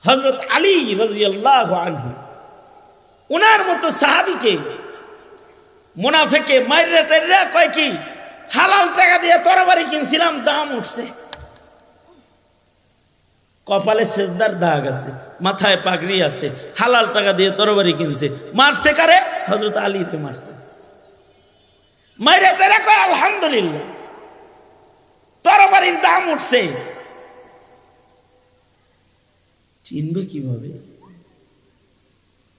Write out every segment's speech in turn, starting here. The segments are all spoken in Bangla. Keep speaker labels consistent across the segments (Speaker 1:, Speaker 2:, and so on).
Speaker 1: হযরত আলী রাদিয়াল্লাহু আনহু ওনার মতো সাহাবীকে মুনাফিকে মাইরা টাইরা কয় কি হালাল টাকা দিয়ে তরবারি কিনছিলাম, দাম উঠছে, কপালে সেজদার দাগ আছে, মাথায় পাগড়ি আছে, হালাল টাকা দিয়ে তরবারি কিনছে, মারছে কারে? হযরত আলীকে মারছে। মাইরা টাইরা কয় আলহামদুলিল্লাহ, তরবারির দাম উঠছে। চিনবে কিভাবে?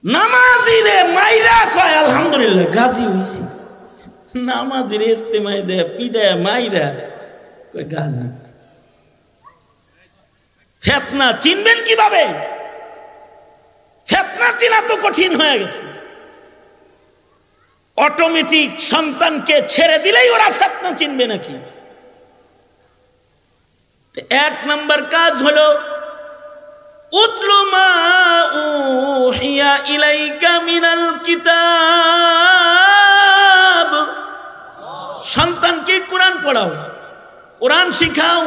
Speaker 1: নামাজিরে মাইরা কয় আলহামদুলিল্লাহ গাজী হইছি। নামাজিরে ইস্তেমায় দেয় পিটায় মাইরা কয় গাজী। ফিতনা চিনবেন কিভাবে? ফিতনা চিনা তো কঠিন হয়ে গেছে। অটোমেটিক সন্তানকে ছেড়ে দিলেই ওরা ফিতনা চিনবে নাকি? এক নাম্বার কাজ হলো উতলু মা উহিয়া ইলাইকা মিনাল কিতাব, সন্তানকে কোরআন পড়াও, কোরআন শিখাও।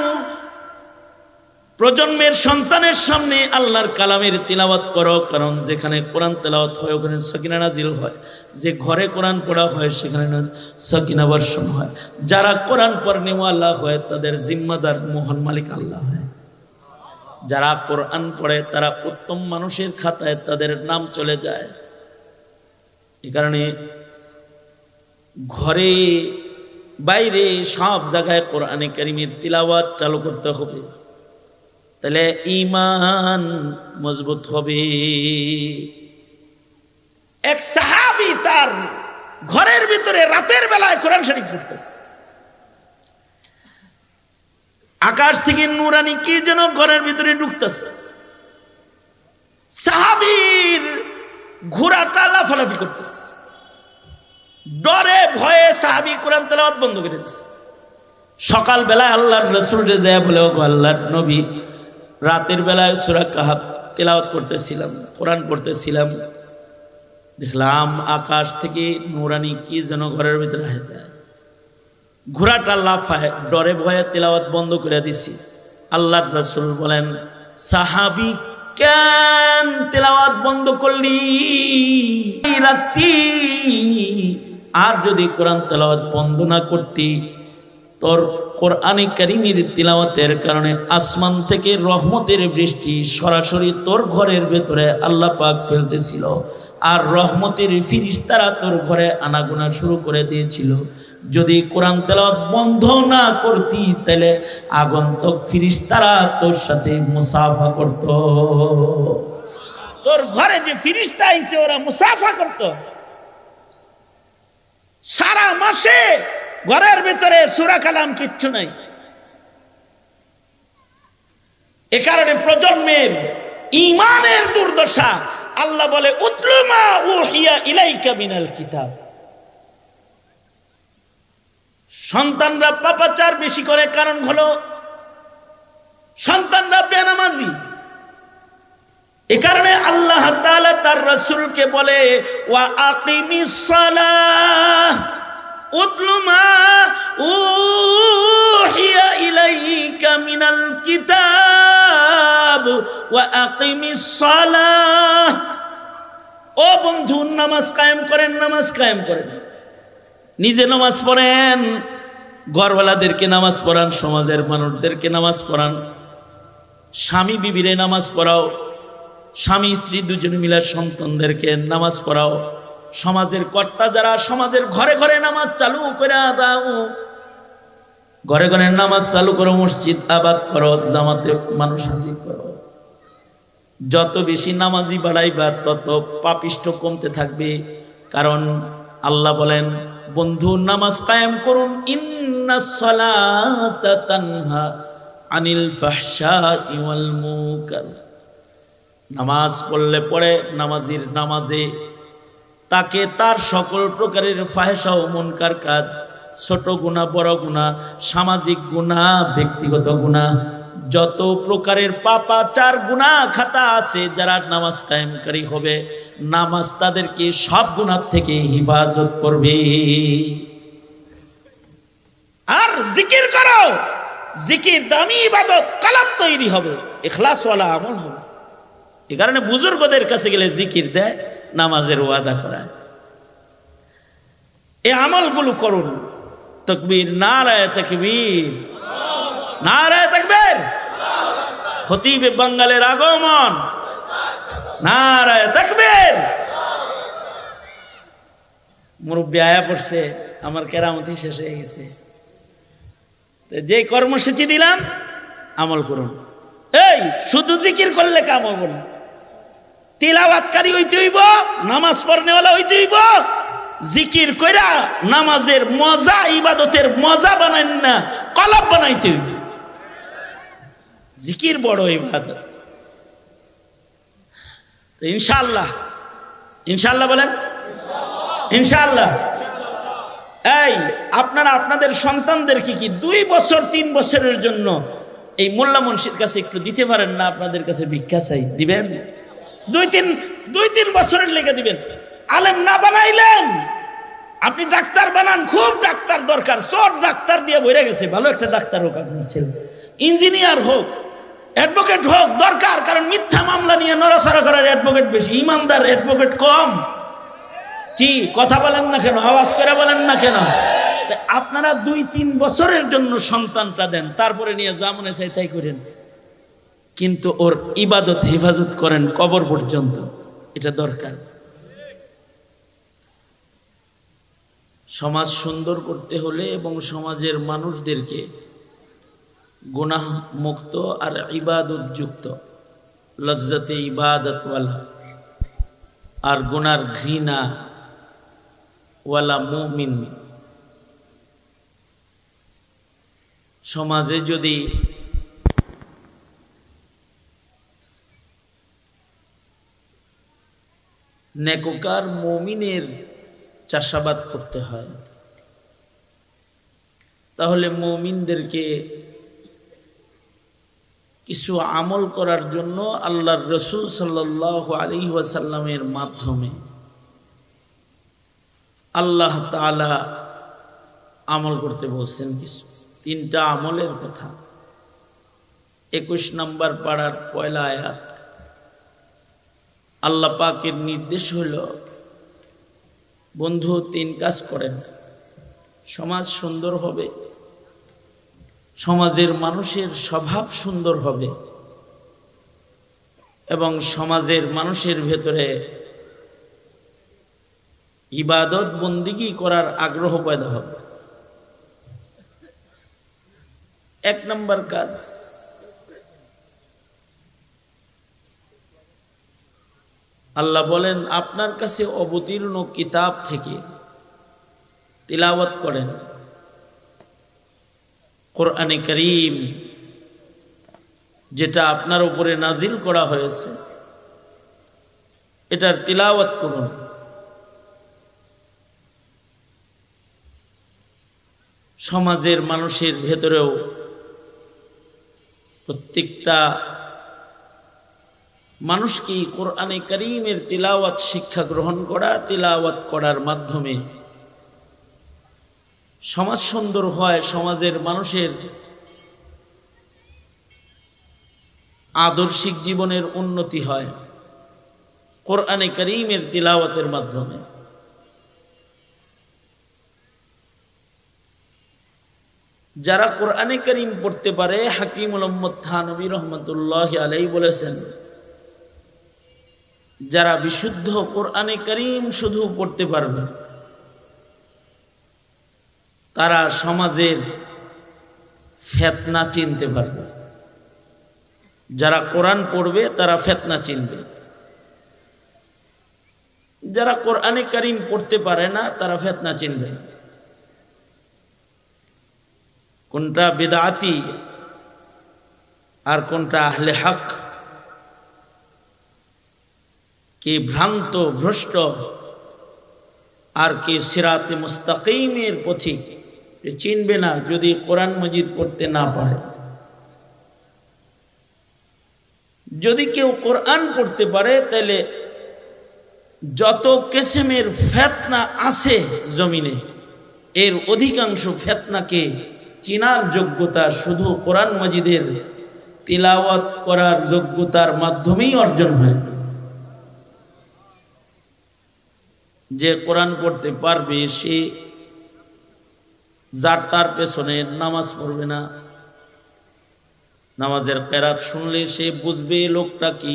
Speaker 1: প্রজন্মের সন্তানের সামনে আল্লাহর কালামের তিলাওয়াত করো, কারণ যেখানে কোরআন তেলাওয়াত হয় ওখানে সাকিনা নাজিল হয়, যে ঘরে কোরআন পড়া হয় সেখানে সাকিনা বর্ষণ হয়। যারা কোরআন পড়নেওয়ালা হয় তাদের জিম্মাদার মহান মালিক আল্লাহ হয়। যারা কোরআন পড়ে তারা উত্তম মানুষের খাতায় তাদের নাম চলে যায়। এই কারণে ঘরে বাইরে সব জায়গায় কোরআনে কারীমের তিলাওয়াত চালু করতে হবে, তাহলে ঈমান মজবুত হবে। এক সাহাবী তার ঘরের ভিতরে রাতের বেলায় কোরআন শরীফ পড়তেছে, আকাশ থেকে নূরানি কি যেন ঘরের ভিতরে ঢুকতেছে। সাহাবীর ঘোড়াটা লাফালাফি করতেছে, ডরে ভয়ে সাহাবী কোরআন তেলাওয়াত বন্ধ করে দিয়েছে। সকাল বেলায় আল্লাহর রাসূল রে যায় বলে, ও আল্লাহর নবী, রাতের বেলায় সূরা কাহাফ তেলাওয়াত করতেছিলাম, কোরআন পড়তেছিলাম, দেখলাম আকাশ থেকে নূরানি কি যেন ঘরের ভিতরে হয়ে যায়। ঘোড়াটা লাফায়, ডরে ভয়ে তেলাওয়াত বন্ধ করে দিছি। আল্লাহর রাসূল বলেন, সাহাবী কেন তেলাওয়াত বন্ধ করলি? রাত্রি আর যদি কোরআন তেলাওয়াত বন্ধ না করতি, তোর কোরআনে কারীমের তিলাওয়াতের কারণে আসমান থেকে রহমতের বৃষ্টি সরাসরি তোর ঘরের ভেতরে আল্লাহ পাক ফেলতেছিল, আর রহমতের ফিরিস্তারা তোর ঘরে আনাগোনা শুরু করে দিয়েছিল। যদি কোরআন তেলাওয়াত বন্ধ না করতি তাহলে আগন্তুক ফিরিস্তারা তোর সাথে মুসাফা করত। তোর ঘরে যে ফিরিস্তা আইছে ওরা মুসাফা করত। সারা মাসে ঘরের ভিতরে সূরা কালাম কিচ্ছু নাই। এ কারণে প্রজন্মের ঈমানের দুর্দশা। আল্লাহ বলে, উতলু মা উহিয়া ইলাইকা মিনাল কিতাব। সন্তানরা পাপাচার বেশি করে, কারণ হলো সন্তানরা বেনামাজি। এ কারণে আল্লাহ তাআলা তার রাসূলকে বলে, ওয়া আকিমিস সালাহ উতলু মা উহিয়া ইলাইকা মিনাল কিতাব ওয়া আকিমিস সালাহ। ও বন্ধু, নামাজ কায়েম করেন, নামাজ কায়েম করেন, নিজে নামাজ পড়েন, ঘরওয়ালাদেরকে নামাজ পড়ান, সমাজের মানুষদেরকে নামাজ পড়ান, স্বামী বিবিরে নামাজ পড়াও, স্বামী স্ত্রী দুজনে মিলে সন্তানদেরকে নামাজ পড়াও, সমাজের কর্তা যারা সমাজের ঘরে ঘরে নামাজ চালু করে দাও, ঘরে ঘরে নামাজ চালু করো, মসজিদ আবাদ করো, জামাতে মানুষ হাজির করো। যত বেশি নামাজি বাড়াইবা তত পাপিষ্ঠ কমতে থাকবে। কারণ আল্লাহ বলেন, বন্ধু নামাজ কায়েম করুন, ইন্নাস সালাতা তানহা আনিল ফাহশাই ওয়াল মুনকার। নামাজ পড়লে পড়ে নামাজির নামাজে তাকে তার সকল প্রকারের ফাহেশা ও মুনকার কাজ, ছোট গুনাহ বড় গুনাহ, সামাজিক গুনাহ ব্যক্তিগত গুনাহ, যত প্রকারের পাপাচার গুনাহ খাতা আছে, যারা নামাজ কায়েমকারী হবে নামাজ তাদেরকে সব গুনাহ থেকে হেফাজত করবে। আর জিকির করো, জিকির দামি ইবাদত, কলব তৈরি হবে, ইখলাসওয়ালা আমল হবে। এই কারণে বুজুর্গদের কাছে গেলে জিকির দেয়, নামাজের ওয়াদা করায়। এই আমলগুলো করুন। তাকবীর, নারায়ে তাকবীর, নারায়ে তাকবীর। খতিব বাঙ্গালের আগমন, নারায়ে তাকবীর। মুরব্বী আয়া পড়ছে, আমার কেরামতি শেষ হয়ে গেছে। যে কর্মসূচি দিলাম আমল করুন। এই শুধু জিকির করলে কাম হবে না, তিলাওয়াতকারী হইতে হইব, নামাজ পড়নেওয়ালা হইতে হইব। জিকির কইরা নামাজের মজা, ইবাদতের মজা বানাইন না, কলাপ বানাইতে হইব। জিকির বড় ইবাদত। ইনশাআল্লাহ, ইনশাআল্লাহ বলেন, ইনশাআল্লাহ। এই আপনারা আপনাদের সন্তানদেরকে কি 2 বছর 3 বছরের জন্য এই মোল্লা মুন্সির কাছে একটু দিতে পারেন না? আপনাদের কাছে ভিক্ষা চাই, দিবেন? 2-3 বছরের লেগে দিবেন। আলেম না বানাইলেন, আপনি ডাক্তার বানান, খুব ডাক্তার দরকার, সব ডাক্তার দিয়ে ভরে গেছে, ভালো একটা ডাক্তার হোক আপনার ছেলে, ইঞ্জিনিয়ার হোক, অ্যাডভোকেট হোক, দরকার। কারণ মিথ্যা মামলা নিয়ে নড়াচড়া করার অ্যাডভোকেট বেশি, ইমানদার অ্যাডভোকেট কম। কি কথা বলেন না কেন? আওয়াজ করে বলেন না কেন? আপনারা 2-3 বছরের জন্য সন্তানটা দেন, তারপরে নিয়ে যা মনে চাই তাই করেন, কিন্তু ওর ইবাদত হেফাজত করেন কবর পর্যন্ত। এটা দরকার। সমাজ সুন্দর করতে হলে এবং সমাজের মানুষদেরকে গুনাহ মুক্ত আর ইবাদত যুক্ত, লজ্জাতে ইবাদতওয়ালা আর গুনার ঘৃণা ওয়ালা মুমিন সমাজে যদি নেককার মুমিনের চাষাবাদ করতে হয়, তাহলে মুমিনদেরকে কিছু আমল করার জন্য আল্লাহর রাসূল সাল্লাল্লাহু আলাইহি ওয়াসাল্লামের মাধ্যমে আল্লাহ তাআলা আমল করতে বলছেন। কিছু 3টা আমলের কথা। 21 নম্বর পাড়ার 1 আয়াত। আল্লাহ পাকের নির্দেশ হলো, বন্ধু 3 কাজ করেন, সমাজ সুন্দর হবে, সমাজের মানুষের স্বভাব সুন্দর হবে এবং সমাজের মানুষের ভেতরে ইবাদত বন্দিগি করার আগ্রহ পয়দা হবে। 1 নম্বর কাজ, আল্লাহ বলেন আপনার কাছে অবতীর্ণ কিতাব থেকে তিলাওয়াত করেন। কোরআনে কারীম যেটা আপনার উপরে নাজিল করা হয়েছে, এটার তিলাওয়াত করুন। সমাজের মানুষের ভেতরেও প্রত্যেকটা মানুষকে কোরআনে কারীমের তিলাওয়াত শিক্ষা গ্রহণ করা, তিলাওয়াত করার মাধ্যমে সমাজ সুন্দর হয়, সমাজের মানুষের আদর্শিক জীবনের উন্নতি হয় কোরআনে কারীমের তিলাওয়াতের মাধ্যমে। যারা কোরআনে কারীম পড়তে পারে, হাকিমুল উম্মত থানভী রহমাতুল্লাহি আলাইহি বলেছেন, যারা বিশুদ্ধ কোরআনে কারীম শুধু পড়তে পারবে তারা সমাজের ফিতনা চিনতে পারবে। যারা কোরআন পড়বে তারা ফিতনা চিনবে। যারা কোরআনে কারীম পড়তে পারে না তারা ফিতনা চিনবে না। কোনটা বিদআতি আর কোনটা আহলে হক, কে ভ্রান্ত ভ্রষ্ট আর কে সিরাতে মুস্তাকিমের পথিক, চিনবে না যদি কোরআন মাজিদ পড়তে না পারে। যদি কেউ কোরআন পড়তে পারে তাহলে যত কিসমের ফিতনা আছে জমিনে, এর অধিকাংশ ফিতনাকে চিনার যোগ্যতা শুধু কোরআন মাজিদের তিলাওয়াত করার যোগ্যতার মাধ্যমেই অর্জন হয়। যে কোরআন পড়তে পারবে সে যার তার পেছনে নামাজ পড়বে না, নামাজের কেরাত শুনলে সে বুঝবে লোকটা কি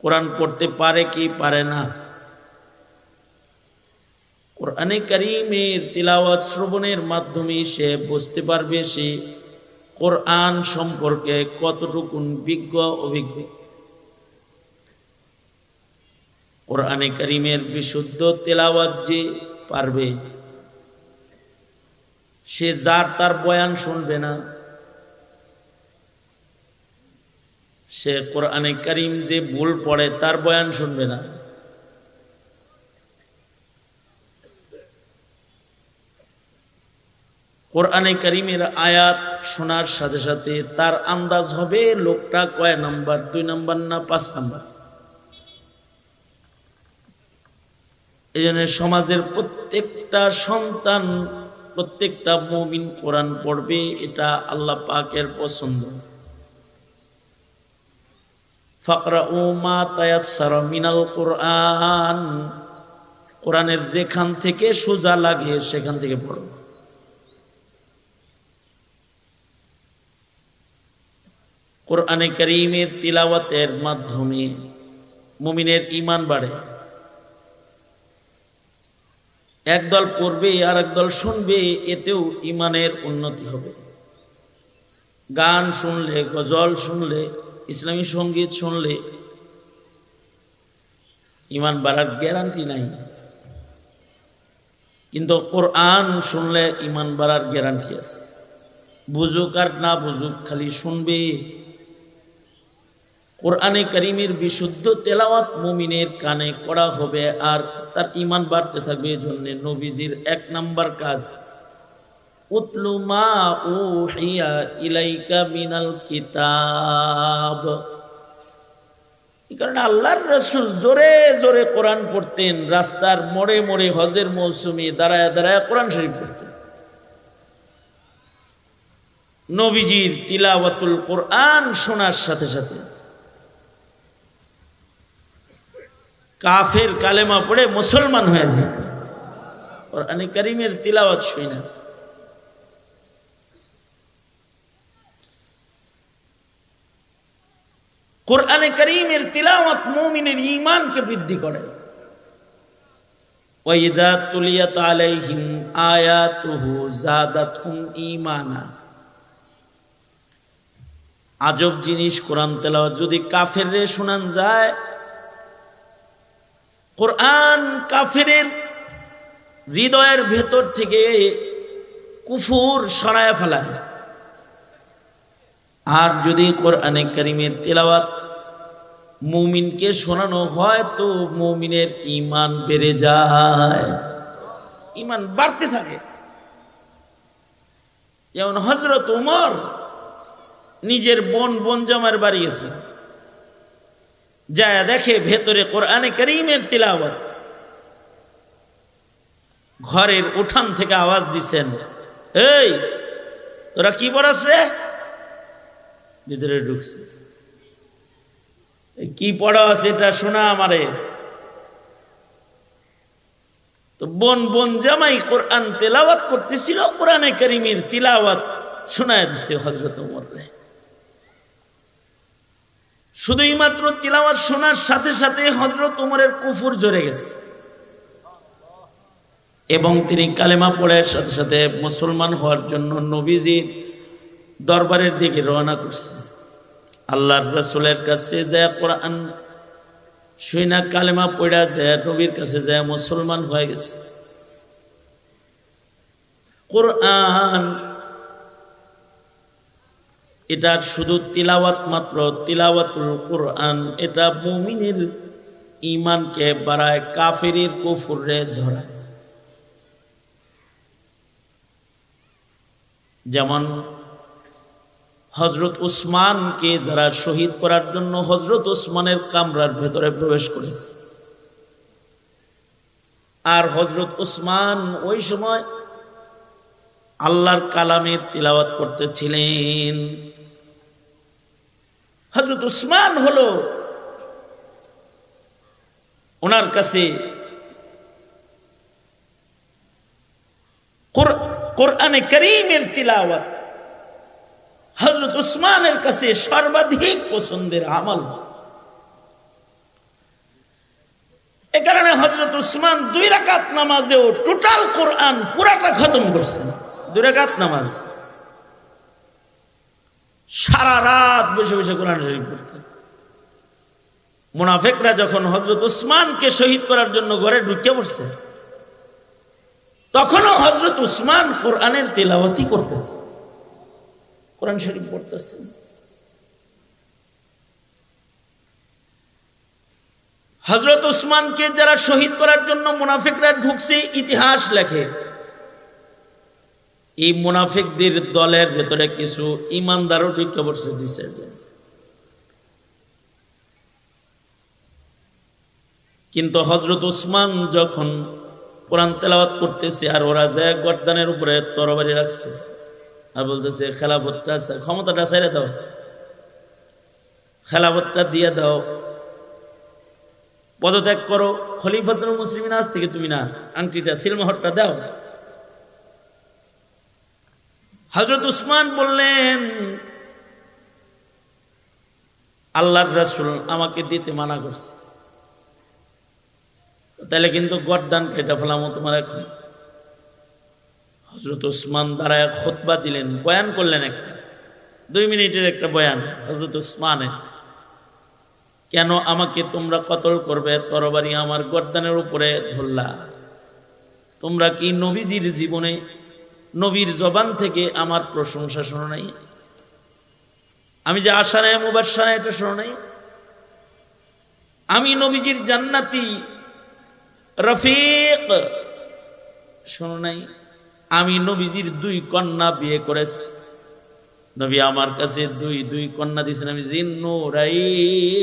Speaker 1: কোরআন পড়তে পারে কি পারে না। কোরআনে কারীমের তিলাওয়াত শ্রবণের মাধ্যমে সে বুঝতে পারবে সে কোরআন সম্পর্কে কতটুকুন বিজ্ঞ অভিজ্ঞ। কোরআনে কারীমের বিশুদ্ধ তিলাওয়াত যে পারবে সে যার তার বয়ান শুনবে না, সে কোরআনে কারীম যে ভুল পড়ে তার বয়ান শুনবে না। কোরআনে কারীমের আয়াত শোনার সাথে সাথে তার আন্দাজ হবে লোকটা কয় নাম্বার, 2 নাম্বার না 5 নাম্বার। এই জন্য সমাজের প্রত্যেকটা সন্তান, প্রত্যেকটা মুমিন কোরআন পড়বে, এটা আল্লাহ পাকের পছন্দ। ফাকরাউ মা তায়াসসারা মিনাল কোরআন, কোরআনের যেখান থেকে সোজা লাগে সেখান থেকে পড়ো। কোরআনে কারীমের তিলাওয়াতের মাধ্যমে মুমিনের ঈমান বাড়ে। একদল পড়বে আর একদল শুনবে, এতেও ঈমানের উন্নতি হবে। গান শুনলে, গজল শুনলে, ইসলামী সঙ্গীত শুনলে ঈমান বাড়ার গ্যারান্টি নাই, কিন্তু কোরআন শুনলে ঈমান বাড়ার গ্যারান্টি আছে। বুঝুক আর না বুঝুক, খালি শুনবে। কোরআনে কারীমের বিশুদ্ধ তেলাওয়াত মুমিনের কানে করা হবে আর তার ঈমান বাড়তে থাকবে। এজন্য নবীজির 1 নাম্বার কাজ উতলু মা উহিয়া ইলাইকা মিনাল কিতাব। এই কারণে আল্লাহর রাসূল জোরে জোরে কোরআন পড়তেন, রাস্তার মোড়ে মোড়ে হজের মৌসুমে দাঁড়ায় দাঁড়ায় কোরআন শরীফ পড়তেন। নবীজির তিলাওয়াতুল কোরআন শোনার সাথে সাথে কাফের কালেমা পড়ে মুসলমান হয়ে যেত কোরআনে কারীমের তিলাওয়াত শুনে। কোরআনে কারীমের তিলাওয়াত মুমিনের ঈমানকে বৃদ্ধি করে। ওয়া ইযা তুলিয়াত আলাইহিম আয়াতুহু যাদাতহুম ঈমানা। আজব জিনিস কোরআন তেলাওয়াত যদি কাফেররে শোনান যায়, কোরআন কাফেরের হৃদয়ের ভেতর থেকে কুফর সরায় ফেলায়। আর যদি কোরআনে কারীমের তিলাওয়াত মুমিনকে শোনানো হয় তো মুমিনের ঈমান বেড়ে যায়, ঈমান বাড়তে থাকে। যেমন হযরত ওমর নিজের বোন জামার বাড়ি গেছে, যায় দেখে ভেতরে কোরআনে কারীমের তিলাওয়াত। ঘরের উঠান থেকে আওয়াজ দিছেন, এই তোরা কি পড়াস রে? ভিতরে ঢুকছে, কি পড়াস এটা শোনা আমারে। তো বোন জামাই কোরআন তেলাওয়াত করতেছিল, কোরআনে কারীমের তিলাওয়াত শোনায় দিচ্ছে হযরত ওমররে। শুধুই মাত্র তিলাওয়াত শোনার সাথে সাথে হযরত ওমরের কুফর ঝরে গেছে এবং তিনি কালেমা পড়ার সাথে সাথে মুসলমান হওয়ার জন্য নবীজির দরবারের দিকে রওনা করছে। আল্লাহর রাসূলের কাছে যায় কোরআন শুনা কালেমা পড়া যায়, নবীর কাছে যায় মুসলমান হয়ে গেছে। কোরআন এটা শুধু তিলাওয়াত মাত্র, তিলাওয়াতুল কোরআন এটা মুমিনের ঈমানকে বাড়ায়, কাফেরের কুফরে ঝরায়। যেমন হযরত উসমানকে যারা শহীদ করার জন্য হযরত উসমানের কামরার ভেতরে প্রবেশ করেছে, আর হযরত উসমান ওই সময় আল্লাহর কালামের তিলাওয়াত করতেছিলেন। হযরত উসমান হলো ওনার কাছে কোরআনে কারীমের তিলাওয়াত হযরত উসমানের কাছে সর্বাধিক পছন্দের আমল। এই কারণে হযরত উসমান 2 রাকাত নামাজেও টোটাল কোরআন পুরাটা খতম করছেন। 2 রাকাত নামাজ সারা রাত বসে বসে কোরআন শরীফ পড়তেন। মুনাফিকরা যখন হযরত উসমানকে শহীদ করার জন্য ঘরে ঢুকে পড়ছে, তখনও হযরত উসমান কোরআনের তিলাওয়াতই করতেছে, কোরআন শরীফ পড়তেছেন। হযরত উসমানকে যারা শহীদ করার জন্য মুনাফিকরা ঢুকছে, ইতিহাস লেখে এই মুনাফিকদের দলের ভেতরে কিছু ঈমানদারও ঢুকে পড়ছে 2-4 জন। কিন্তু হযরত উসমান যখন কোরআন তেলাওয়াত করতেছে আর ওরা যায় গর্দানের উপরে তরবারি রাখছে আর বলতেছে খেলাফতটা, ক্ষমতাটা ছেড়ে দাও, খেলাফতটা দিয়ে দাও, পদত্যাগ করো, খলিফাতুল মুসলিমিন আজ থেকে তুমি না, আংটিটা সিলমোহরটা দাও। হযরত উসমান বললেন, আল্লাহর রাসূল আমাকে দিতে মানা করছে, তাহলে কিন্তু গর্দান কেটে ফেলাম তোমার এখন। হযরত উসমান দাঁড়ায় খুতবা দিলেন, বয়ান করলেন, একটা 2 মিনিটের একটা বয়ান হযরত উসমানের। কেন আমাকে তোমরা কতল করবে, তরবারি আমার গর্দানের উপরে ধরলা? তোমরা কি নবীজির জীবনে নবীর জবান থেকে আমার প্রশংসা শোনো নাই? আমি যে আশারায়ে মুবাশশারা এটা শোনো নাই? আমি নবীজির জান্নাতি রফিক শোনো নাই? আমি নবীজির 2 কন্যা বিয়ে করেছি, নবী আমার কাছে 2 কন্যা দিয়েছেন, আমি জিন্নুরাইন।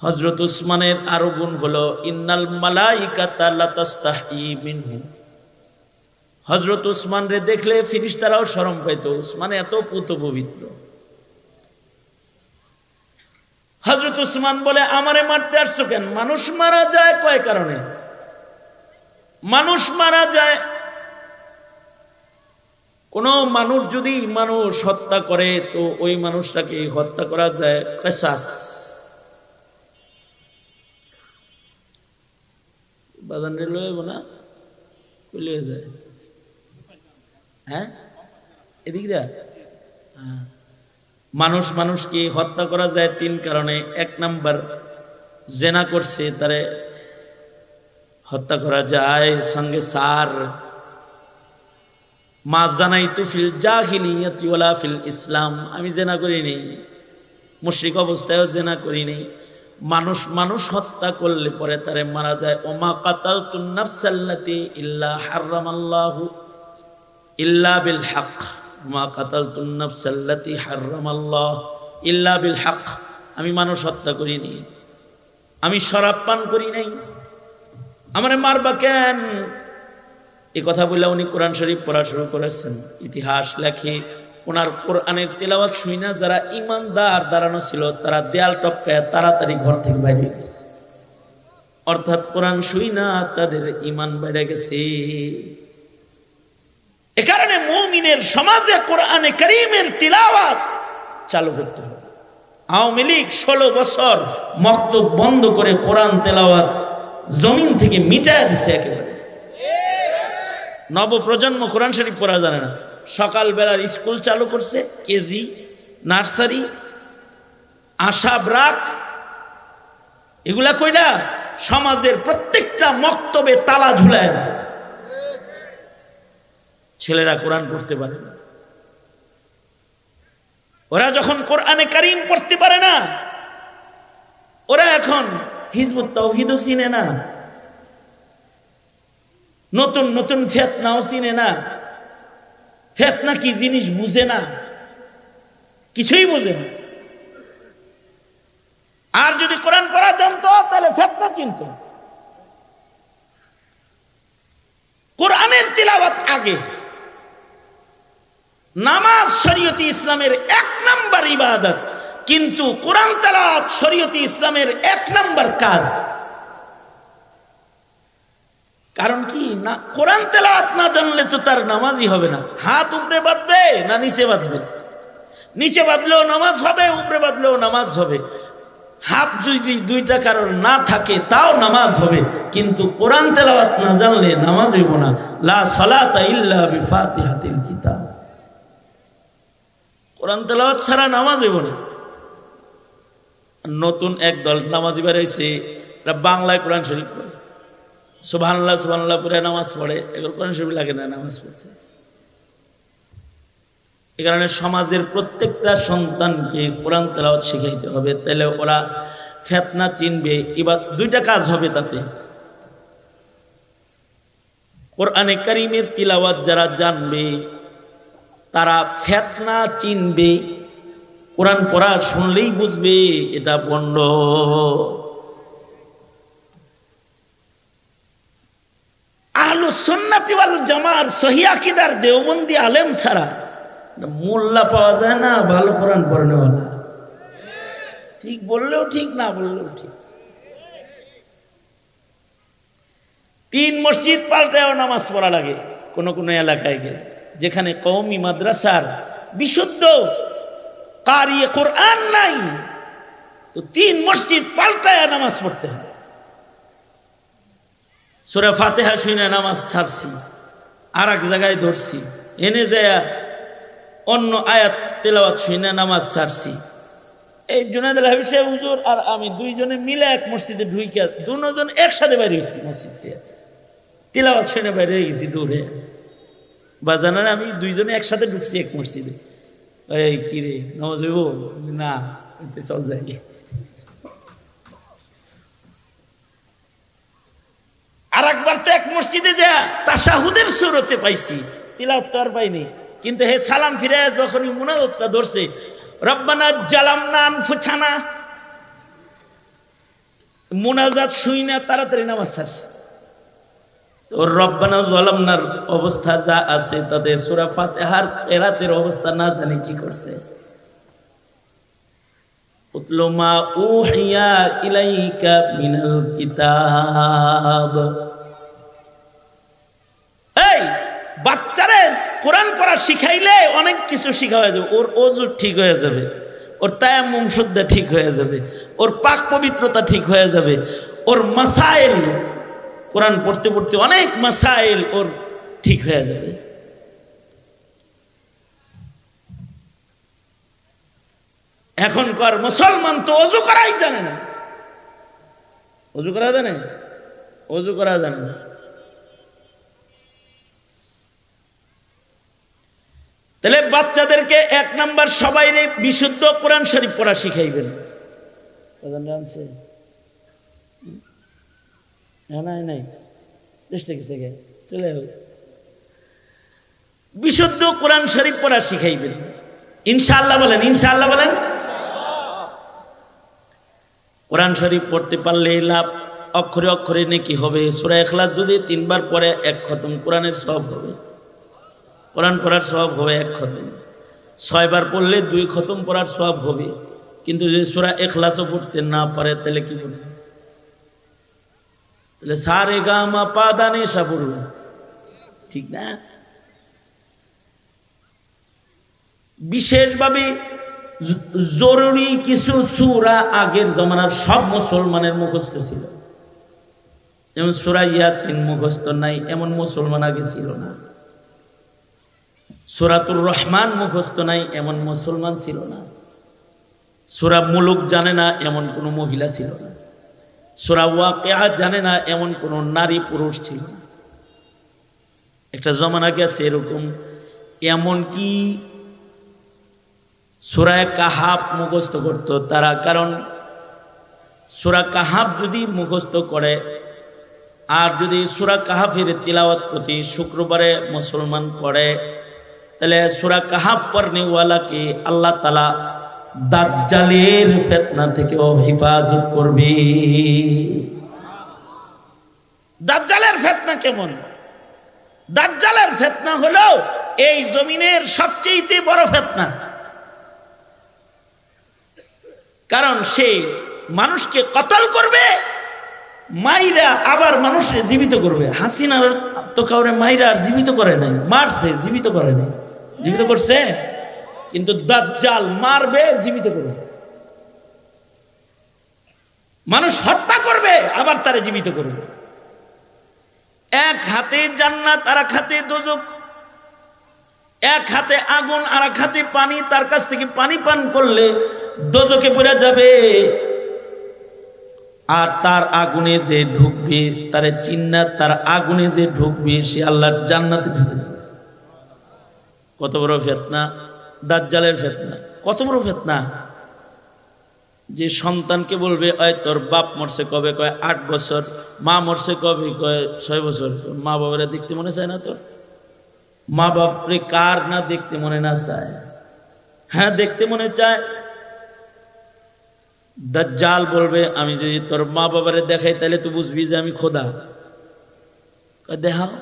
Speaker 1: হযরত উসমানের আরো গুণ হলো ইন্নাল মালাইকাতা লা তাস্তাহি মিনহু। হযরত উসমান রে দেখলে ফেরেশতারাও শরম পাইতো, উসমান এত পুত পবিত্র। হযরত উসমান বলে, আমারে মারতে আসছো কেন? মানুষ মারা যায় কয় কারণে? মানুষ মারা যায়, কোন মানুষ যদি মানুষ হত্যা করে তো ওই মানুষটাকে হত্যা করা যায় কিসাস। বাজান রে লইব না কইলে যায়, হ্যাঁ এদিক দা। মানুষ মানুষকে হত্যা করা যায় 3 কারণে। 1 নাম্বার, জেনা করছে তারে হত্যা করা যায়, সঙ্গে সার। মা জানাইতু ফিল জাহিলিয়াতি ওয়ালা ফিল ইসলাম, আমি জেনা করি নাই, মুশরিক অবস্থায়ও জেনা করি নাই। মানুষ মানুষ হত্যা করলে পরে তারে মারা যায়। ওমা কাতালতুন নাফসাল্লাতি ইল্লা হারামাল্লাহু ইল্লা বিল হক, ওমা কাতালতুন নাফসাল্লাতি হারামাল্লাহ ইল্লা বিল হক। আমি মানুষ হত্যা করি নাই, আমি শরাব পান করি নাই, আমারে মারবা কেন? এই কথা বলে উনি কোরআন শরীফ পড়া শুরু করেছেন। ইতিহাস লেখে ওনার কোরআনের তেলাওয়াত শুইনা যারা ঈমানদার দাঁড়ানো ছিল তারা দেয়াল টপকায় তাড়াতাড়ি ঘর থেকে বাইরে গেছে, অর্থাৎ কোরআন শুইনা তাদের ঈমান বেড়ে গেছে। এ কারণে মুমিনের সমাজে কোরআনে কারীমের তিলাওয়াত চালু করতে হবে। আওয়ামী লীগ 16 বছর মক্তব বন্ধ করে কোরআন তেলাওয়াত জমিন থেকে মিটায় দিছে একেবারে। নবপ্রজন্ম কোরআন শরীফ পড়া জানে না। সকাল বেলার স্কুল চালু করছে, কেজি, নার্সারি, আশা, ব্রাক, এগুলা কইরা সমাজের প্রত্যেকটা মক্তবে তালা ঝুলায় দিচ্ছে। ছেলেরা কোরআন পড়তে পারে না। ওরা যখন কোরআনে কারীম পড়তে পারে না, ওরা এখন হিজবুত তাওহীদও চিনে না, নতুন নতুন ফিতনাও চিনে না, ফিতনা কি জিনিস বুঝে না, কিছুই বুঝে না। আর যদি কোরআন পড়া জানতো তাহলে ফিতনা চিনত। কোরআনের তিলাওয়াত আগে, নামাজ শরীয়তে ইসলামের 1 নাম্বার ইবাদত, কিন্তু কোরআন তেলাওয়াত শরীয়তে ইসলামের 1 নাম্বার কাজ। কারণ কি না, কোরআন তেলাওয়াত না জানলে তো তার নামাজই হবে না। হাত উপরে বাঁধবে না নিচে বাঁধবে? নিচে বাঁধলেও নামাজ হবে, উপরে বাঁধলেও নামাজ হবে। হাত যদি দুইটা কারোর না থাকে তাও নামাজ হবে, কিন্তু কোরআন তেলাওয়াত না জানলে নামাজ হইব না। লা সালাতা ইল্লা বিফাতিহাতিল কিতাব, কোরআন তেলাওয়াত ছাড়া নামাজ হইব না। নতুন একদল নামাজি বেরিয়েছে, বাংলায় কোরআন শরীফ পড়ে, সুবহানাল্লাহ সুবহানাল্লাহ পড়ে নামাজ পড়ে, এগুলো কোরআন শরীফ লাগে না নামাজ পড়তে। এই কারণে সমাজের প্রত্যেকটা সন্তানকে কোরআন তেলাওয়াত শিখাইতে হবে, তাহলে ওরা ফিতনা চিনবে। এবার 2টা কাজ হবে তাতে। কোরআনে কারীমের তিলাওয়াত যারা জানবে তারা ফিতনা চিনবে, কোরআন পড়া শুনলেই বুঝবে এটা পণ্ড। আহলুস সুন্নাতি ওয়াল জামাত সহিহ আকীদার দেওবন্দি আলেম ছাড়া মোল্লা পাওয়া যায় না ভালো কোরআন পড়নেওয়ালা। ঠিক বললেও ঠিক, না বললেও ঠিক। 3 মসজিদ পাল্টায়ও নামাজ পড়া লাগে কোন কোন এলাকায় গেলে, যেখানে কওমি মাদ্রাসার বিশুদ্ধ কারি কোরআন নাই, তো 3 মসজিদ পাল্টায় নামাজ পড়তে হয়। সূরা ফাতিহা শুনে নামাজ ছাড়ছি, আর এক জায়গায় ধরছি, এনে যায় অন্য আয়াত তেলাওয়াত শুনে নামাজ ছাড়ছি। এই জুনায়েদ আল হাবিব সাহেব হুজুর আর আমি 2 জনে মিলে এক মসজিদে ঢুইকা 2 জন একসাথে বাইরে গেছি, মসজিদ থেকে তেলাওয়াত শুনে বাইরে গেছি দূরে। বাজানার আমি 2 জনে একসাথে ঢুকছি এক মসজিদে। এই কি রে নামাজ হইব না, চল যাই। আর একবার তো এক মসজিদে যা তাশাহুদের সূরতে পাইছি, তিলাওয়াত তো আর পাইনি, কিন্তু হে সালাম ফিরে যখনই মুনাজাতটা ধরছে, রব্বানা জালামনা আনফুসানা, মুনাজাত শুই না তাড়াতাড়ি নামাজ ছাড়ছে। ওর রব্বানা জালামনার অবস্থা যা আছে তাতে সূরা ফাতিহার কিরাতের অবস্থা না জানি কি করছে। উতলু মা উহিয়া ইলাইকা মিনাল কিতাব। এই বাচ্চারে কোরআন পড়া শিখাইলে অনেক কিছু শিখা হয়ে যাবে। ওর ওযু ঠিক হয়ে যাবে, ওর তায়াম্মুম শুদ্ধ ঠিক হয়ে যাবে, ওর পাক পবিত্রতা ঠিক হয়ে যাবে, ওর মাসাইল কোরআন পড়তে পড়তে অনেক মাসাইল ওর ঠিক হয়ে যাবে। এখনকার মুসলমান তো ওযু করাই জানে না। ওযু করা জানে? ওযু করা জানে না। তাহলে বাচ্চাদেরকে 1 নাম্বার সবাইরে বিশুদ্ধ কোরআন শরীফ পড়া শিখাইবেন। জানছে নাই চেষ্টা কিছু চলে বিশুদ্ধ কোরআন শরীফ পড়া শিখাইবেন ইনশাআল্লাহ। বলেন ইনশাআল্লাহ বলেন। কোরআন শরীফ পড়তে পারলে লাভ, অক্ষরে অক্ষরে নেকি হবে। সূরা ইখলাস যদি 3 বার পড়ে 1 খতম কোরআনের সওয়াব হবে, কোরআন পড়ার সওয়াব হবে 1 খতম। 6 বার পড়লে 2 খতম পড়ার সওয়াব হবে। কিন্তু যদি সূরা ইখলাসও পড়তে না পারে তাহলে কি বলবে? তাহলে সারে গা মা পা দা নি সা পড়বে, ঠিক না? বিশেষভাবে জরুরি কিছু সূরা আগের জমানার সব মুসলমানের মুখস্থ ছিল, যেমন সূরা ইয়াসিন মুখস্থ নাই এমন মুসলমান আগে ছিল না। সূরাতুর রহমান মুখস্থ নাই এমন মুসলমান ছিল না। সূরা মুলুক জানে না এমন কোন মহিলা ছিল না। সূরা ওয়াকিয়া জানে না এমন কোন নারী পুরুষ ছিল না। একটা জমানা গেছে এরকম, এমন কি সূরা কাহাফ মুখস্থ করত তারা। কারণ সূরা কাহাফ যদি মুখস্থ করে আর যদি সূরা কাহাফের তিলাওয়াত প্রতি শুক্রবারে মুসলমান পড়ে, তাহলে সূরা কাহাফ পড়নেওয়ালাকে আল্লাহ তাআলা দাজ্জালের ফিতনা থেকেও হেফাজত করবে। দাজ্জালের ফিতনা কেমন? দাজ্জালের ফিতনা হলো এই জমিনের সবচেয়ে বড় ফিতনা। কারণ সে মানুষকে কতল করবে, মাইরা আবার মানুষকে জীবিত করবে। হাসিনার তো কাউরে মাইরা আর জীবিত করে নাই, মারছে জীবিত করে নাই। জীবিত করছে, কিন্তু দাজ্জাল মারবে জীবিত করবে। মানুষ হত্যা করবে আবার তারে জীবিত করবে। এক হাতে জান্নাত আর এক হাতে দোজখ, এক হাতে আগুন আর এক হাতে পানি। তার কাছ থেকে পানি পান করলে দোজখে পড়ে যাবে, আর তার আগুনে যে ঢুকবে তারে চিন্না, তার আগুনে যে ঢুকবে সে আল্লাহর জান্নাতে ঢুকে যাবে। কত বড় ফিতনা দাজ্জালের ফিতনা, কত বড় ফিতনা। যে সন্তানকে বলবে ওই তোর বাপ মরছে কবে, কয় 8 বছর। মা মরছে কবে, কয় 6 বছর। মা বাবারা দেখতে মনে চায় না তোর? মা বাপরে কার না দেখতে মনে না চায়? হ্যাঁ, দেখতে মনে চায়। দাজ্জাল বলবে আমি যদি তোর মা বাবারে দেখাই তাহলে তুই বুঝবি যে আমি খোদা। কয় দেখাও।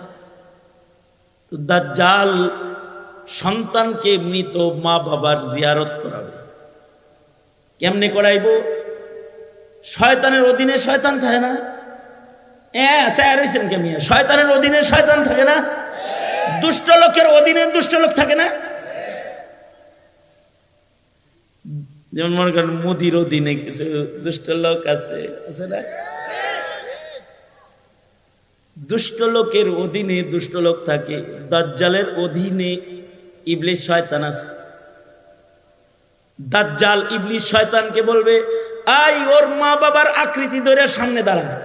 Speaker 1: তো দাজ্জাল সন্তানকে মৃত মা বাবার জিয়ারত করাবে। কেমনে করাইব? শয়তানের অধীনে শয়তান থাকে না? শয়তানের অধীনে শয়তান থাকে না? দুষ্ট লোকের অধীনে দুষ্ট লোক থাকে না? যেমন মনে করেন মোদির অধীনে কিছু দুষ্ট লোক আছে, আছে না? দুষ্ট লোকের অধীনে দুষ্ট লোক থাকে। দাজ্জালের অধীনে ইবলিস শয়তান আছে। দাজ্জাল ইবলিস শয়তানকে বলবে আই ওর মা বাবার আকৃতি ধরে সামনে দাঁড়াবে।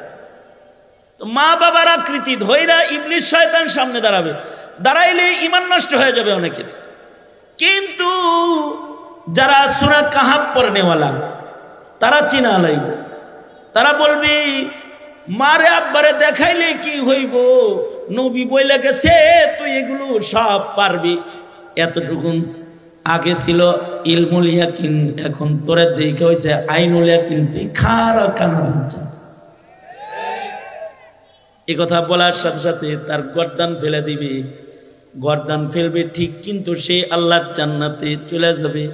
Speaker 1: তো মা বাবার আকৃতি ধইরা ইবলিস শয়তান সামনে দাঁড়াবে। দাঁড়াইলে ঈমান নষ্ট হয়ে যাবে অনেকের। কিন্তু যারা সূরা কাহাফ পড়নেওয়ালা তারা চিনা লাইবে। তারা বলবি মারে আব্বারে দেখাইলে কি হইব, নবী বইলে গেছে তুই এগুলো সব পারবি। এতটুকুন আগে ছিল ইলমুল ইয়াকিন, এখন তোরে দেখে হইছে আইনুল ইয়াকিন। তুই খারা কানা দিচ্ছা। এই কথা বলার সাথে সাথে তার গর্দান ফেলে দিবে। গর্দান ফেলবে ঠিক, কিন্তু সে আল্লাহর জান্নাতে চলে যাবে।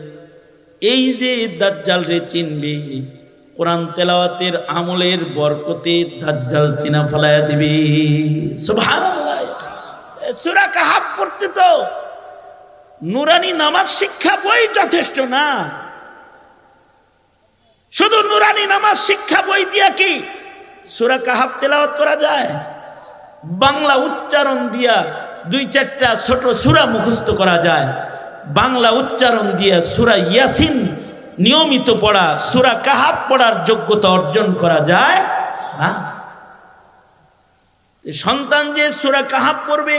Speaker 1: এই যে দাজ্জাল রে চিনবে, কোরআন তেলাওয়াতের আমলের বরকতে দাজ্জাল চিনা ফেলায়া দিবে। সুবহানাল্লাহ। সূরা কাহাফ পড়তে তো নুরানি নামাজ শিক্ষা বই যথেষ্ট না। শুধু নুরানি নামাজ শিক্ষা বই দিয়া কি সূরা কাহাফ তেলাওয়াত করা যায়? বাংলা উচ্চারণ দিয়া 2-4টা ছোট সূরা মুখস্থ করা যায়। বাংলা উচ্চারণ দিয়া সূরা ইয়াসিন নিয়মিত পড়া, সূরা কাহাফ পড়ার যোগ্যতা অর্জন করা যায় না। সন্তান যে সূরা কাহাফ পড়বে,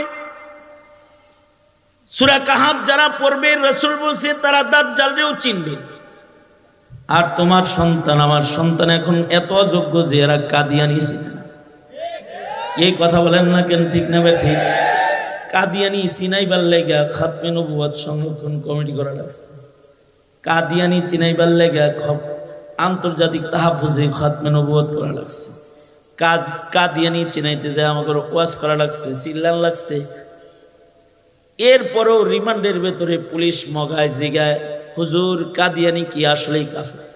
Speaker 1: সূরা কাহাফ যারা পড়বে রাসূল বলছে তারা দাজ্জালকেও চিনবে। আর তোমার সন্তান আমার সন্তান এখন এত অযোগ্য যে এরা কাদিয়ানি চিনে না। এই কথা বলেন না কেন? ঠিক না ঠিক? কাদিয়ানি চিনাইবার লেগা খাতমে নবুয়ত সংরক্ষণ কমিটি করা লাগছে। কাদিয়ানি চিনাইবার লেগা আন্তর্জাতিক তাহাফুজে খাতমে নবুয়ত করা লাগছে। কাদিয়ানি চিনাইতে যায় আমাকে ওয়াজ করা লাগছে, চিল্লান লাগছে। এরপরও রিমান্ডের ভেতরে পুলিশ মগায় জিগায় হুজুর কাদিয়ানি কি আসলেই কাফের?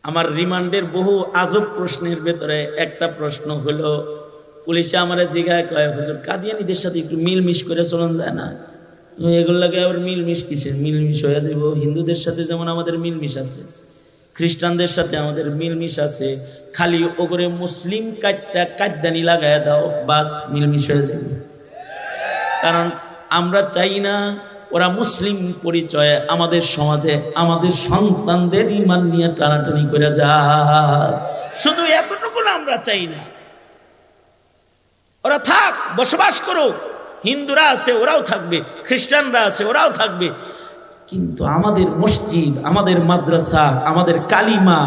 Speaker 1: আমার রিমান্ডের বহু আজব প্রশ্নের ভেতরে একটা প্রশ্ন হলো, পুলিশে আমার জিগায় কয় হুজুর কাদিয়ানিদের সাথে একটু মিলমিশ করে চলন যায় না? এগুলো লাগে আবার মিলমিশ কিসের? মিলমিশ হয়ে যাবো। হিন্দুদের সাথে যেমন আমাদের মিলমিশ আছে, খ্রিস্টানদের সাথে আমাদের মিলমিশ আছে। খালি ওগরে মুসলিম কাদ্দানি লাগায় দাও, বাস মিলমিশ হয়ে যাবে। কারণ আমরা চাই না ওরা মুসলিম পরিচয়ে আমাদের সমাজে আমাদের সন্তানদের ঈমান নিয়ে টানাটানি করে যায়। শুধু এতটুকু আমরা চাই না। ওরা থাক, বসবাস করুক। হিন্দুরা আছে ওরাও থাকবে, খ্রিস্টানরা আছে ওরাও থাকবে, কিন্তু আমাদের মসজিদ, আমাদের মাদ্রাসা, আমাদের কালিমা,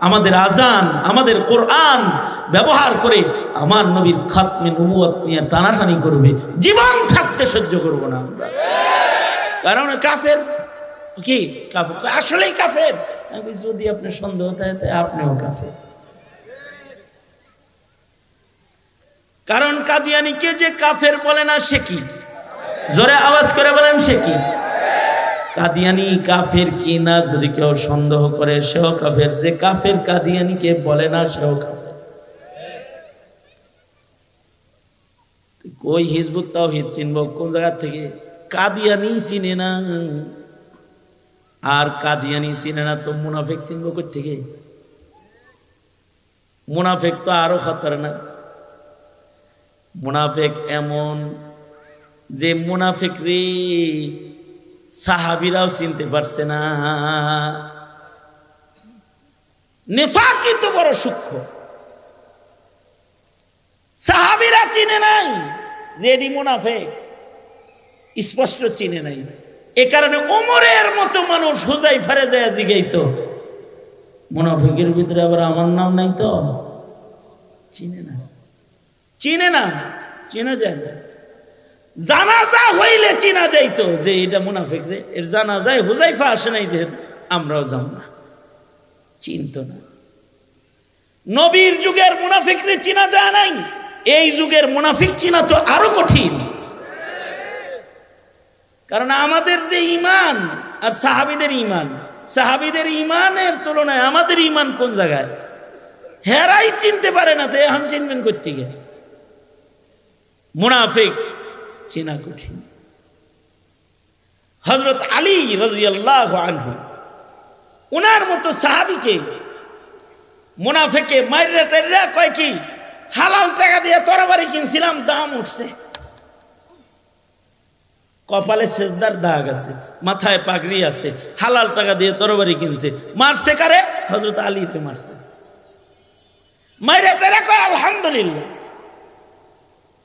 Speaker 1: আমাদের আজান, আমাদের কোরআন ব্যবহার করে আমার নবীর খাতমে নবুয়ত নিয়ে টানাটানি করবে, জীবন থাকতে সহ্য করব না আমরা। কারণ কাফের কি? কাফের আসলেই কাফের। যদি আপনার সন্দেহ থাকে আপনিও কাফের। কারণ কাদিয়ানীকে যে কাফের বলে না সে কি? জোরে আওয়াজ করে বলেন সে কি? কাদিয়ানী কাফের কি না যদি কেউ সন্দেহ করে সেও কাফের। যে কাফের কাদিয়ানীকে বলে না সেও কাফের। কই হিজবুত তাওহীদ চিনব কোন জায়গা থেকে? কাদিয়ানী চিনে না। আর কাদিয়ানী চিনে না তো মুনাফিক চিনব কই থেকে? মুনাফিক তো আরো খতরনাক। মুনাফিক এমন যে মুনাফিক রে সাহাবীরাও চিনতে পারছে না। নিফাকই তো বড় সূক্ষ্ম। সাহাবীরা চিনে নাই যে এটি মুনাফিক, স্পষ্ট চিনে নাই। এ কারণে ওমরের মতো মানুষ হুযায়ফারে যায় জিগাইতো, মুনাফিকের ভিতরে আবার আমার নাম নাই তো? চিনে না, চিনে না, চিনা যায় না। জানাজা হইলে চিনা যাইতো যে এটা মুনাফিক রে, এর জানাজায় হুযায়ফা আসে নাই যে আমরাও যাব না, চিনত না। নবীর যুগের মুনাফিক রে চিনা যায় নাই, এই যুগের মুনাফিক চিনা তো আরো কঠিন। কারণ আমাদের যে ঈমান আর সাহাবীদের ঈমান, সাহাবীদের ঈমানের তুলনায় আমাদের ঈমান কোন জায়গায়? হেরাই চিনতে পারে না, তো এখন চিনবেন কই থেকে? মুনাফিক চেনা কঠিন। হযরত আলী রাদিয়াল্লাহু আনহু উনার মতো সাহাবীকে মুনাফিকে মাইরা টাইরা কয় কি, হালাল টাকা দিয়ে তরবারি কিনছিলাম, দাম উঠছে, কপালে সেজদার দাগ আছে, মাথায় পাগড়ি আছে, হালাল টাকা দিয়ে তরবারি কিনছে। মারছে কারে? হযরত আলীকে মারছে। মাইরা টাইরা কয় আলহামদুলিল্লাহ,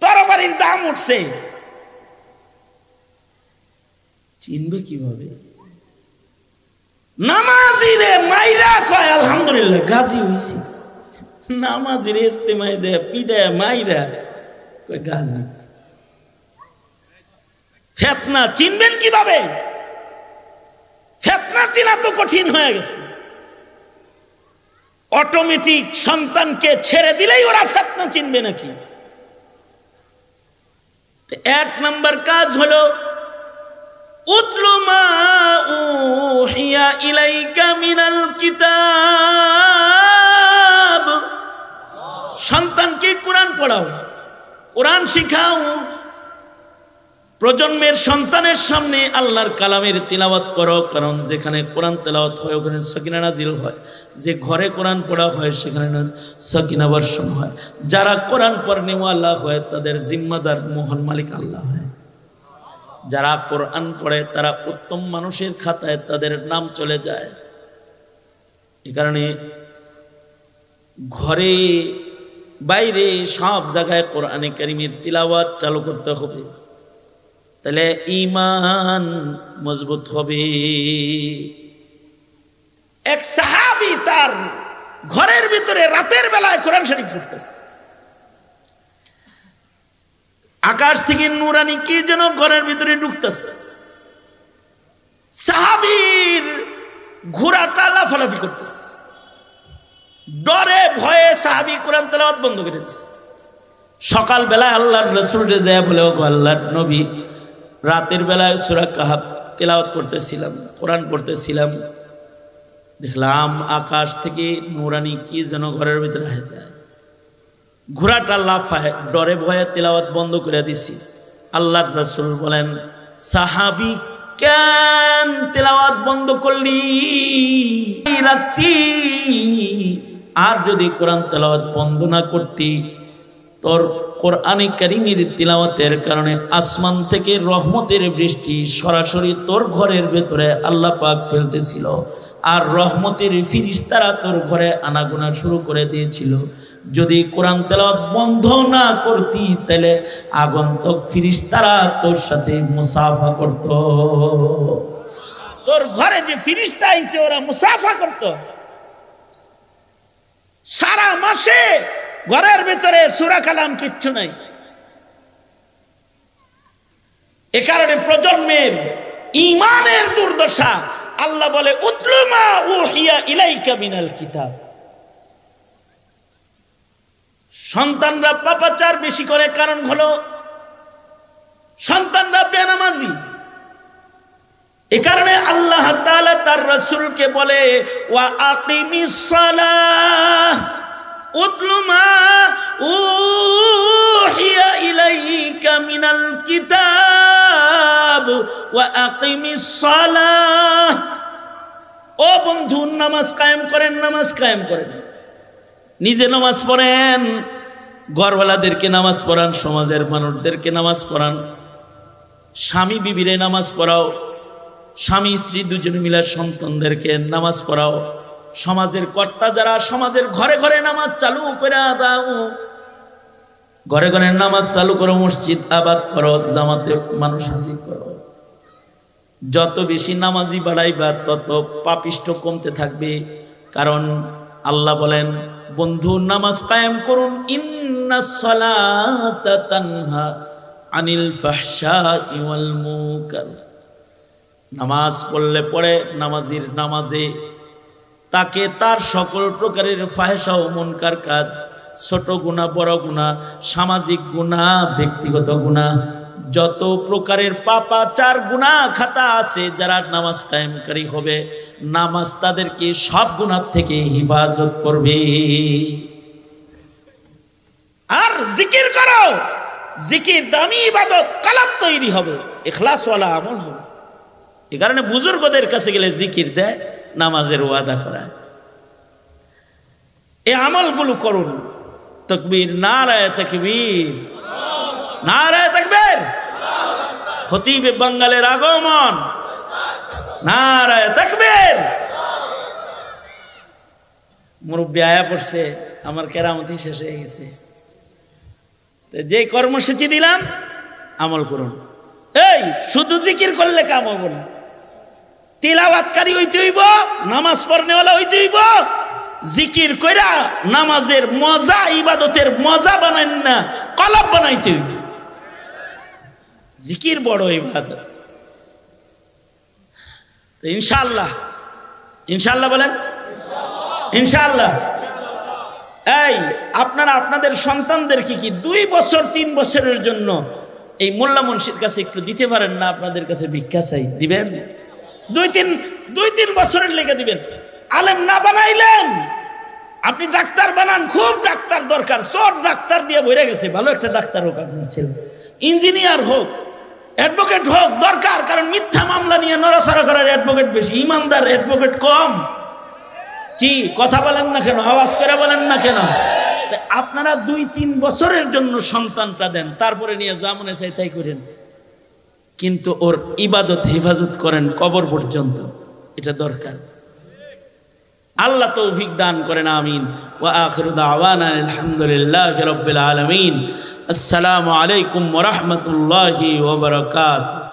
Speaker 1: তরবারির দাম উঠছে। চিনবে কিভাবে? নামাজিরে মাইরা কয় আলহামদুলিল্লাহ গাজী হইছি। নামাজিরে ইস্তেমায় যায় পিটায় মাইরা কয় গাজী। ফিতনা চিনবেন কিভাবে? ফিতনা চিনা তো কঠিন হয়ে গেছে। অটোমেটিক সন্তানকে ছেড়ে দিলেই ওরা ফিতনা চিনবে নাকি? এক নাম্বার কাজ হলো উতলু মা উহিয়া ইলাইকা মিনাল কিতাব। সন্তানকে কোরআন পড়াও, কোরআন শিখাও। প্রজন্মের সন্তানের সামনে আল্লাহর কালামের তিলাওয়াত করো, কারণ যেখানে কোরআন তেলাওয়াত হয় ওখানে সাকিনা নাজিল হয়। যে ঘরে কোরআন পড়া হয় সেখানে সাকিনা বর্ষণ হয়। যারা কোরআন পড়নেওয়ালা হয় তাদের জিম্মাদার মহান মালিক আল্লাহ হয়। যারা কোরআন পড়ে তারা উত্তম মানুষের খাতায় তাদের নাম চলে যায়। এ কারণে ঘরে বাইরে সব জায়গায় কোরআনে কারীমের তিলাওয়াত চালু করতে হবে, তাহলে ঈমান মজবুত হবে। এক সাহাবী তার ঘরের ভিতরে রাতের বেলায় কোরআন শরীফ পড়তেছে, আকাশ থেকে নূরানি কি যেন ঘরের ভিতরে ঢুকতেছে। সাহাবীর ঘোড়াটা লাফালাফি করতেছে, ডরে ভয়ে সাহাবী কোরআন তেলাওয়াত বন্ধ করে দিচ্ছে। সকাল বেলায় আল্লাহর রাসূলকে যায় বলে, ও আল্লাহর নবী, রাতের বেলায় সূরা কাহাফ তেলাওয়াত করতেছিলাম, কোরআন পড়তেছিলাম, দেখলাম আকাশ থেকে নূরানি কি যেন ঘরের ভিতরে হয়ে যায়। ঘোড়াটা লাফায়, ডরে ভয়ে তেলাওয়াত বন্ধ করে দিছি। আল্লাহর রাসূল বলেন, সাহাবী কেন তেলাওয়াত বন্ধ করলি রাত্রি? আর যদি কোরআন তেলাওয়াত বন্ধ না করতি, তোর কোরআনে কারীমের তিলাওয়াতের কারণে আসমান থেকে রহমতের বৃষ্টি সরাসরি তোর ঘরের ভেতরে আল্লাহ পাক ফেলতেছিল, আর রহমতের ফিরিস্তারা তোর ঘরে আনাগোনা শুরু করে দিয়েছিল। যদি কোরআন তেলাওয়াত বন্ধ না করতি তাহলে আগন্তুক ফিরিস্তারা তোর সাথে মুসাফা করত। তোর ঘরে যে ফিরিস্তা আইছে ওরা মুসাফা করত। সারা মাসে ঘরের ভিতরে সূরা কালাম কিচ্ছু নাই। এ কারণে প্রজন্মের ঈমানের দুর্দশা। আল্লাহ বলে, উতলু মা উহিয়া ইলাইকা মিনাল কিতাব। সন্তানরা পাপাচার বেশি করে, কারণ হলো সন্তানরা বেনামাজি। এ কারণে আল্লাহ তাআলা তার রাসূলকে বলে ওয়া আকিমিস সালাহ উতলু মা উহিয়া ইলাইকা মিনাল কিতাব ওয়া আকিমিস সালাহ। ও বন্ধু, নামাজ কায়েম করেন, নামাজ কায়েম করেন। নিজে নামাজ পড়েন, ঘরওয়ালাদেরকে নামাজ পড়ান, সমাজের মানুষদেরকে নামাজ পড়ান, স্বামী বিবিরে নামাজ পড়াও, স্বামী স্ত্রী দুজনে মিলে সন্তানদেরকে নামাজ পড়াও। সমাজের কর্তা যারা, সমাজের ঘরে ঘরে নামাজ চালু করে দাও, ঘরে ঘরে নামাজ চালু করো, মসজিদ আবাদ করো, জামাতে মানুষ হাজির করো। যত বেশি নামাজি বাড়াইবা তত পাপিষ্ঠ কমতে থাকবে। কারণ আল্লাহ বলেন, বন্ধু নামাজ কায়েম করুন, ইন্নাস সালাতা তানহা আনিল ফাহশাই ওয়াল মুনকার। নামাজ পড়লে পড়ে নামাজির নামাজে তাকে তার সকল প্রকারের ফাহেশা ও মুনকার কাজ, ছোট গুনাহ বড় গুনাহ, সামাজিক গুনাহ, ব্যক্তিগত গুনাহ, যত প্রকারের পাপাচার গুনাহ খাতা আছে, যারা নামাজ কায়েমকারী হবে, নামাজ তাদেরকে সব গুনাহ থেকে হেফাজত করবে। আর জিকির করো, জিকির দামি ইবাদত, কালাম তৈরি হবে, ইখলাস ওয়ালা আমল হবে। এই কারণে বুজুর্গদের কাছে গেলে জিকির দেয়, নামাজের ওয়াদা করায়। এই আমলগুলো করুন। তাকবীর, নারায়ে তাকবীর, নারায়ে তাকবীর। খতিবে বাঙ্গালের আগমন, নারায়ে তাকবীর। মুরব্বি আয়া পড়ছে, আমার কেরামতি শেষ হয়ে গেছে। যে কর্মসূচি দিলাম আমল করুন। এই শুধু জিকির করলে কাম হবে না, তিলাওয়াতকারী হইতে হইব, নামাজ পড়নেওয়ালা হইতে হইব। জিকির কইরা নামাজের মজা, ইবাদতের মজা বানাইন না, কলব বানাইতে হইব। জিকির বড় ইবাদত। ইনশাআল্লাহ, ইনশাআল্লাহ বলেন, ইনশাআল্লাহ। এই আপনারা আপনাদের সন্তানদেরকে কি 2 বছর 3 বছরের জন্য এই মোল্লা মুন্সির কাছে একটু দিতে পারেন না? আপনাদের কাছে ভিক্ষা চাই, দিবেন? 2-3 বছরের লেগে দিবেন। আলেম না বানাইলেন, আপনি ডাক্তার বানান, খুব ডাক্তার দরকার, সব ডাক্তার দিয়ে ভরে গেছে, ভালো একটা ডাক্তার হোক আপনার ছেলে, ইঞ্জিনিয়ার হোক, অ্যাডভোকেট হোক, দরকার। কারণ মিথ্যা মামলা নিয়ে নড়াচড়া করার অ্যাডভোকেট বেশি, ইমানদার অ্যাডভোকেট কম। কি কথা বলেন না কেন? আওয়াজ করে বলেন না কেন? আপনারা 2-3 বছরের জন্য সন্তানটা দেন, তারপরে নিয়ে যা মনে চাই তাই করেন, কিন্তু ওর ইবাদত হেফাজত করেন কবর পর্যন্ত। এটা দরকার। আল্লাহ তৌফিক দান করেন, আমিন। ওয়া আখিরু দাওয়ানা আলহামদুলিল্লাহি রাব্বিল আলামিন। আসসালামু আলাইকুম ওয়া রাহমাতুল্লাহি ওয়া বারাকাতুহু।